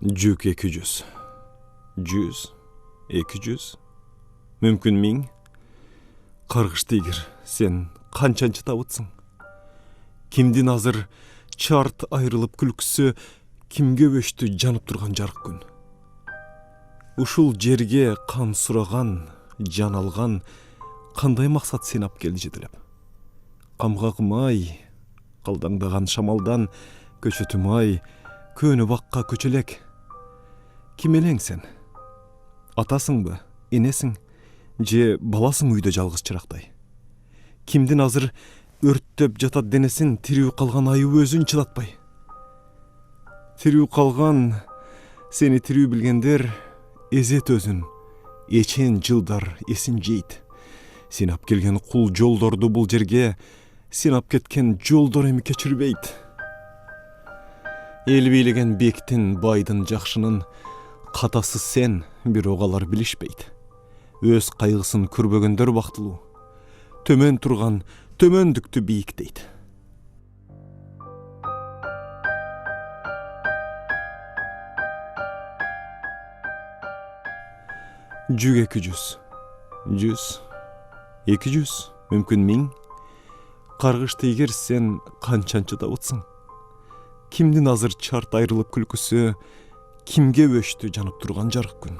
Жүк 200. 100, 200, мүмкін 1000. Қарғышты егер, сен қанчанчы табытсың? Кимдин азыр чарт айрылып күлкісі, кимге өшті жанып тұрған жарық күн. Ушул жерге қан сұраған, жан алған, қандай мақсат сен ап келді жетіліп? Қамғағымай, қалдаңдаған шамалдан, көшетімай, көні баққа көчелек. Ким елең сен? Атасың ба, енесің, же баласың үйде жалғыз чырақтай? Кимдин азыр өрттеп жатат денесін, тирүү қалған айы өзін чыдатпай? Тирүү қалған, сені тирүү білгендер, эзет өзін, ечен жылдар есін жейт. Сен ап келген құл жолдорду бұл жерге, сен ап кеткен жолдор эми кечирбейт. Ел бийлеген бектин, байдын, жакшынын катасы сен, бирок алар билишпейт. Өз кайгысын көрбөгөндөр бактылуу. Төмөн турган төмөндүктү бийиктейт. Жүк 200, 100, 200, мүмкін 1000. Каргышты егер сен канчанчы табытсың? Кимдин азыр чарт айрылып күлкүсү, кимге өштү жанып турган жарык күн?